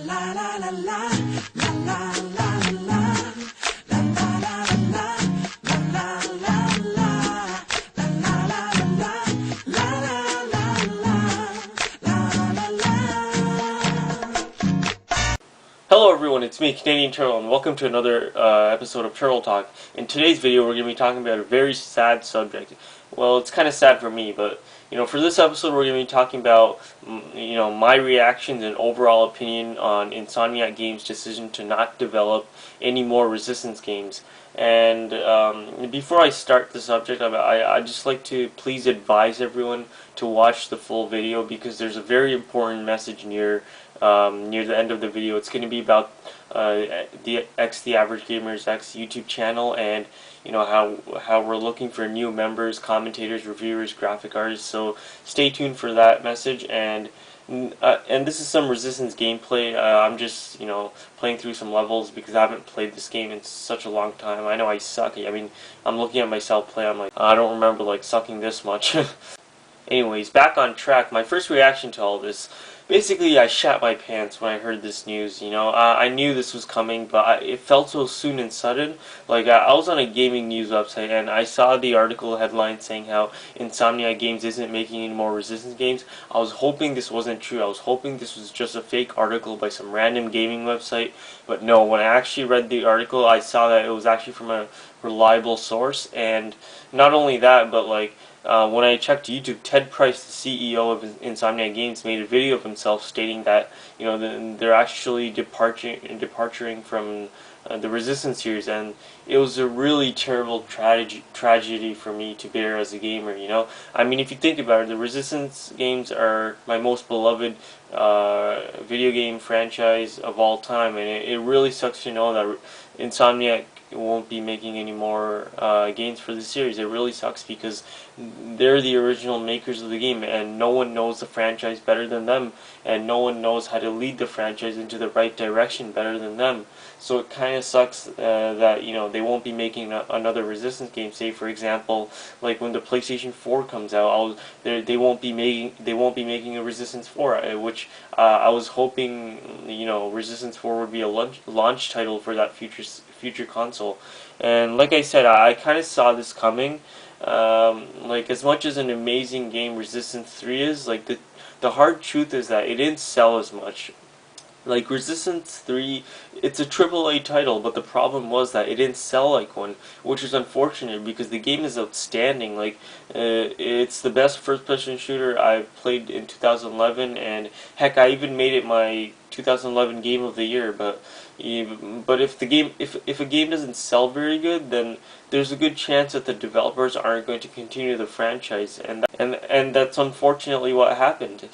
La la la la la la la la la la la la la la la Hello everyone, it's me, Canadian Turtle, and welcome to another episode of Turtle Talk. In today's video, we're going to be talking about a very sad subject. Well, it's kind of sad for me, but for this episode, we're going to be talking about my reactions and overall opinion on Insomniac Games' decision to not develop any more Resistance games. And before I start the subject, I'd just like to please advise everyone to watch the full video because there's a very important message near the end of the video. It's going to be about the Average Gamers X YouTube channel, and how we're looking for new members, commentators, reviewers, graphic artists. So stay tuned for that message. And this is some Resistance gameplay. I'm just playing through some levels because I haven't played this game in such a long time. I know I suck. I mean, I'm looking at myself play. I'm like, I don't remember like sucking this much. Anyways, back on track. My first reaction to all this. Basically, I shat my pants when I heard this news. I knew this was coming, but it felt so soon and sudden. Like, I was on a gaming news website, and I saw the article headline saying how Insomniac Games isn't making any more Resistance games. I was hoping this wasn't true. I was hoping this was just a fake article by some random gaming website. But no, when I actually read the article, I saw that it was actually from a reliable source. And not only that, but like, when I checked YouTube, Ted Price, the CEO of Insomniac Games, made a video of himself stating that they're actually departing from the Resistance series, and it was a really terrible tragedy for me to bear as a gamer. I mean, if you think about it, the Resistance games are my most beloved video game franchise of all time, and it really sucks to know that Insomniac won't be making any more games for the series. It really sucks because they're the original makers of the game, and no one knows the franchise better than them, and no one knows how to lead the franchise into the right direction better than them. So it kind of sucks that they won't be making another Resistance game. Say for example, like when the PlayStation 4 comes out, they won't be making a Resistance 4, which I was hoping Resistance 4 would be a launch title for that future console. And like I said, I kind of saw this coming. Like, as much as an amazing game Resistance 3 is, like, the hard truth is that it didn't sell as much. Like, Resistance 3, it's a AAA title, but the problem was that it didn't sell like one, which is unfortunate because the game is outstanding. Like, it's the best first-person shooter I've played in 2011, and heck, I even made it my 2011 Game of the Year. But if a game doesn't sell very good, then there's a good chance that the developers aren't going to continue the franchise, and that's unfortunately what happened.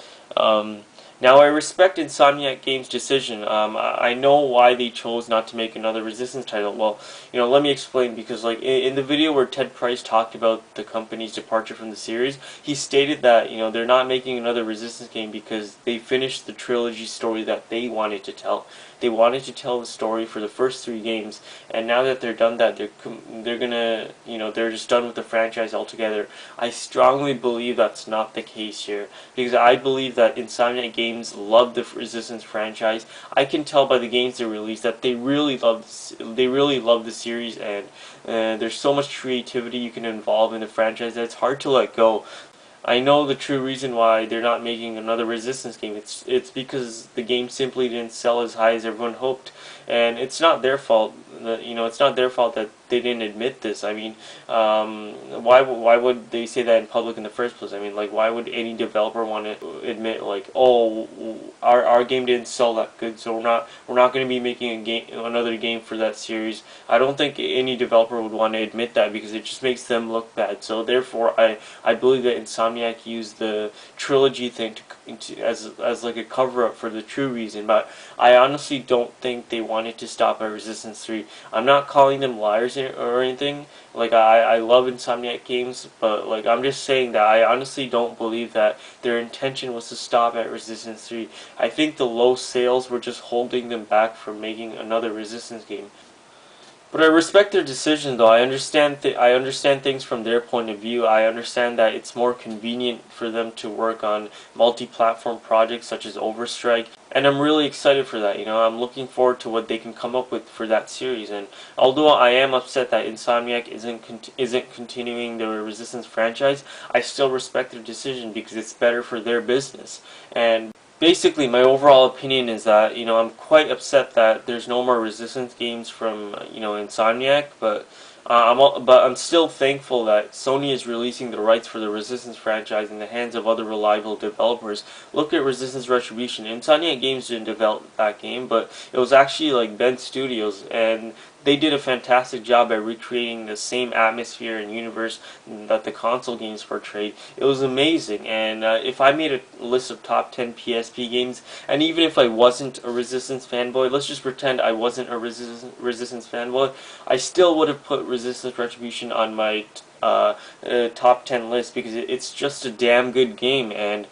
Now, I respect Insomniac Games' decision. I know why they chose not to make another Resistance title. Well, let me explain, because like in the video where Ted Price talked about the company's departure from the series, he stated that they're not making another Resistance game because they finished the trilogy story that they wanted to tell. They wanted to tell the story for the first 3 games, and now that they're done that, they're gonna they're just done with the franchise altogether. I strongly believe that's not the case here, because I believe that Insomniac Games love the Resistance franchise. I can tell by the games they released that they really love the series, and there's so much creativity you can involve in the franchise that it's hard to let go. I know the true reason why they're not making another Resistance game. It's because the game simply didn't sell as high as everyone hoped, and it's not their fault. It's not their fault that they didn't admit this. I mean, why would they say that in public in the first place? I mean, like, why would any developer want to admit, like, oh, our game didn't sell that good, so we're not going to be making another game for that series? I don't think any developer would want to admit that because it just makes them look bad. So therefore, I believe that Insomniac used the trilogy thing as like a cover up for the true reason. But I honestly don't think they wanted to stop at Resistance 3. I'm not calling them liars or anything. Like, I love Insomniac Games, but like, I'm just saying that I honestly don't believe that their intention was to stop at Resistance 3. I think the low sales were just holding them back from making another Resistance game. But I respect their decision, though. I understand things from their point of view. I understand that it's more convenient for them to work on multi-platform projects such as Overstrike, and I'm really excited for that. You know, I'm looking forward to what they can come up with for that series. And although I am upset that Insomniac isn't continuing the Resistance franchise, I still respect their decision because it's better for their business. And basically, my overall opinion is that, you know, I'm quite upset that there's no more Resistance games from, you know, Insomniac, but I'm still thankful that Sony is releasing the rights for the Resistance franchise in the hands of other reliable developers. Look at Resistance Retribution. Insomniac Games didn't develop that game, but it was actually like Ben Studios, and they did a fantastic job at recreating the same atmosphere and universe that the console games portrayed. It was amazing, and if I made a list of top 10 PSP games, and even if I wasn't a Resistance fanboy, let's just pretend I wasn't a Resistance fanboy, I still would have put Resistance Retribution on my top 10 list because it's just a damn good game. And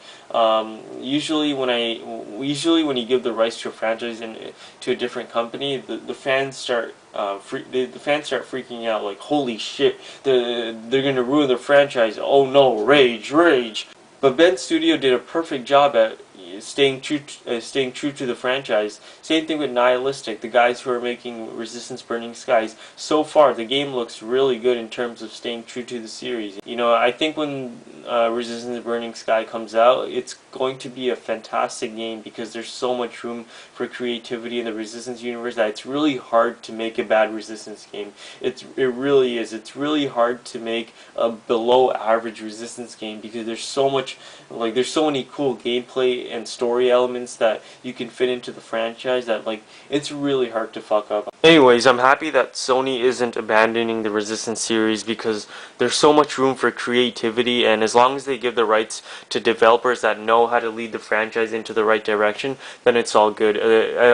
usually when you give the rights to a franchise to a different company, the fans start the fans start freaking out like, holy shit, they're gonna ruin the franchise, oh no, rage, rage. But Ben Studio did a perfect job at staying true to the franchise. Same thing with Nihilistic, the guys who are making Resistance Burning Skies. So far, the game looks really good in terms of staying true to the series. You know, I think when Resistance Burning Sky comes out, it's going to be a fantastic game because there's so much room for creativity in the Resistance universe that it's really hard to make a bad Resistance game. It really is. It's really hard to make a below average Resistance game because there's so much, like, there's so many cool gameplay and story elements that you can fit into the franchise that, like, it's really hard to fuck up. Anyways, I'm happy that Sony isn't abandoning the Resistance series because there's so much room for creativity, and as long as they give the rights to developers that know how to lead the franchise into the right direction, then it's all good.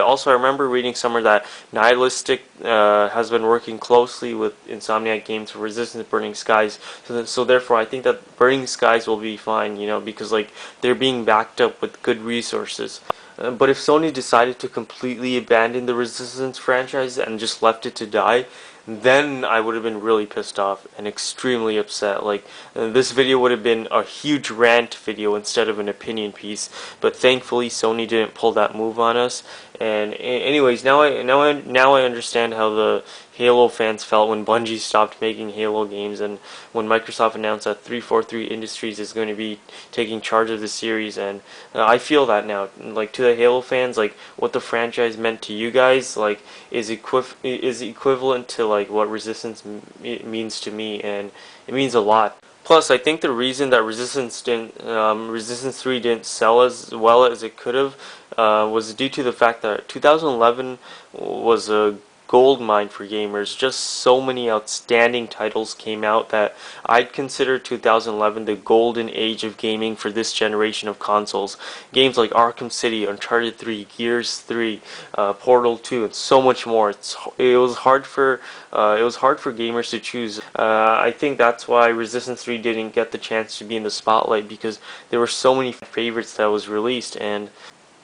Also, I remember reading somewhere that Nihilistic has been working closely with Insomniac Games for Resistance Burning Skies, so therefore I think that Burning Skies will be fine, you know, because, like, they're being backed up with good resources. But if Sony decided to completely abandon the Resistance franchise and just left it to die, then I would have been really pissed off and extremely upset. Like, this video would have been a huge rant video instead of an opinion piece. But thankfully, Sony didn't pull that move on us. And anyways, now I understand how the Halo fans felt when Bungie stopped making Halo games, and when Microsoft announced that 343 Industries is going to be taking charge of the series. And I feel that now. Like, to the Halo fans, like, what the franchise meant to you guys, like, is equivalent to, like, what Resistance means to me, and it means a lot. Plus, I think the reason that Resistance 3 didn't sell as well as it could have was due to the fact that 2011 was a gold mine for gamers. Just so many outstanding titles came out that I'd consider 2011 the golden age of gaming for this generation of consoles. Games like Arkham City, Uncharted 3, Gears 3, Portal 2, and so much more. It was hard for gamers to choose. I think that's why Resistance 3 didn't get the chance to be in the spotlight, because there were so many favorites that was released. And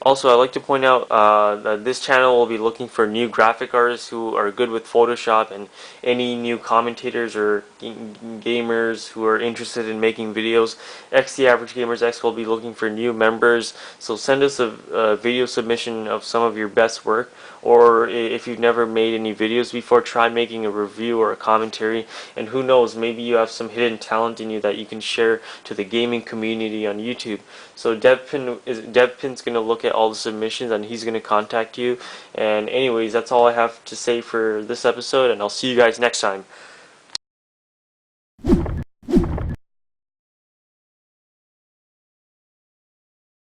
also, I'd like to point out that this channel will be looking for new graphic artists who are good with Photoshop, and any new commentators or gamers who are interested in making videos. The Average Gamers X will be looking for new members, so send us a video submission of some of your best work, or if you've never made any videos before, try making a review or a commentary, and who knows, maybe you have some hidden talent in you that you can share to the gaming community on YouTube. So DevPin's going to look at all the submissions, and he's going to contact you. And anyways, that's all I have to say for this episode, and I'll see you guys next time.